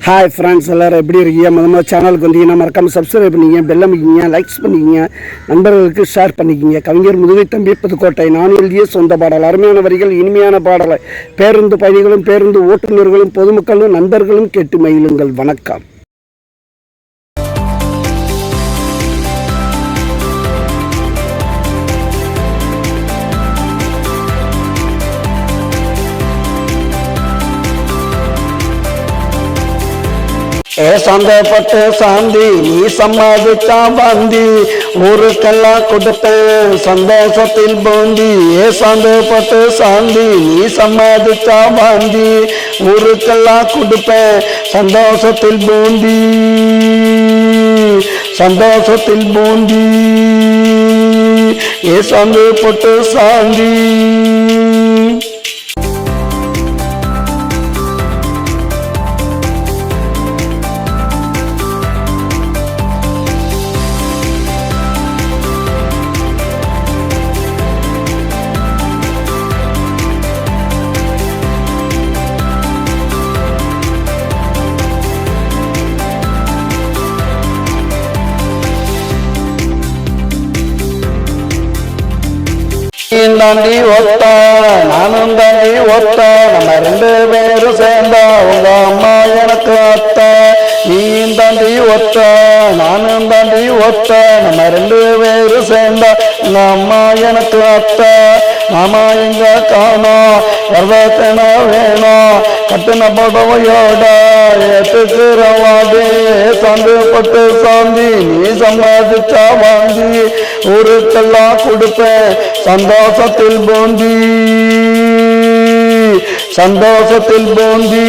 Hi friends, எல்லோரும் எப்படி இருக்கீங்க? முதல்ல சேனலுக்கு வந்தீங்கன்னா மறக்காமல் சப்ஸ்கிரைப் பண்ணிக்கிங்க, பெல் அமைக்கிங்க, லைக்ஸ் பண்ணிக்கிங்க, நண்பர்களுக்கு ஷேர் பண்ணிக்கிங்க. கவிஞர் முதுகை தம்பி புதுக்கோட்டை. நான் எழுதிய சொந்த பாடல். அருமையான வரிகள், இனிமையான பாடலை பேருந்து பயணிகளும் பேருந்து ஓட்டுநர்களும் பொதுமக்களும் நண்பர்களும் கேட்டு மகிழுங்கள். வணக்கம். சந்தேகப்பட்டு சாந்தி நீ சம்பாதிச்சா பாந்தி, ஊருக்கெல்லாம் கொடுப்பேன் சந்தோஷத்தில் பூந்தி. சந்தேகப்பட்டு சாந்தி நீ சம்பாதிச்சா பாந்தி, ஊருக்கெல்லாம் கொடுப்பேன் சந்தோஷத்தில் பூந்தி, சந்தோஷத்தில் பூந்தி. சந்தேகப்பட்டு சாந்தி. தாண்டி ஒத்த நானும் தாண்டி ஒத்த, நம்ம ரெண்டு பேரும் சேர்ந்தா உங்க அம்மா எனக்கு அத்த. நீயும் தாண்டி ஒத்த நானும் தாண்டி ஒத்த, நம்ம ரெண்டு பேரும் சேர்ந்தா உங்க அம்மா எனக்கு அத்த. மாமா எங்க காணோம், வரவேத்தன வேணும், கட்டின புடவையோட ஏத்துக்கிறவாடி. சந்தேகப்பட்டு சாந்தி நீ சம்பாதிச்சா வாந்தி, ஊருக்கெல்லாம் கொடுப்பேன் சந்தோஷத்தில் பூந்தி, சந்தோஷத்தில் பூந்தி.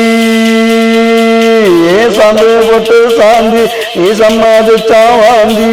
சந்தேகப்பட்டு சாந்தி நீ சம்பாதிச்சா வாந்தி.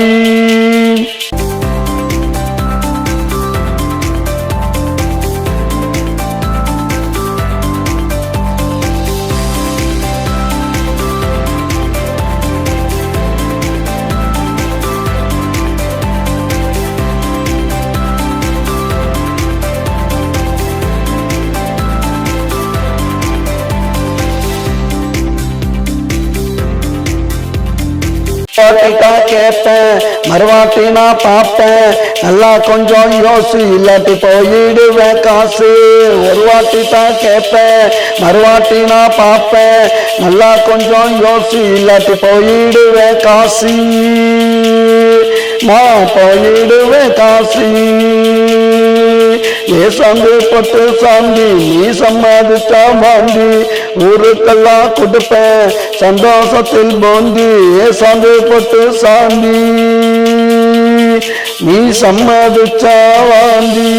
கேட்பேன் மறுவாட்டி நான் பார்ப்பேன், நல்லா கொஞ்சம் யோசி இல்லாட்டி போயிடுவேன் காசு. ஒரு வாட்டி தான் கேட்பேன் மறுவாட்டி நான் பார்ப்பேன், நல்லா கொஞ்சம் யோசி இல்லாட்டி போயிடுவேன் காசி, நான் போயிடுவேன் காசி. சந்தேகப்பட்டு சாந்தி நீ சம்பாதிச்சா பாந்தி, ஊருக்கெல்லாம் கொடுப்பேன் சந்தோஷத்தில் பூந்தி. சந்தேகப்பட்டு சாந்தி நீ சம்பாதிச்சா வாந்தி.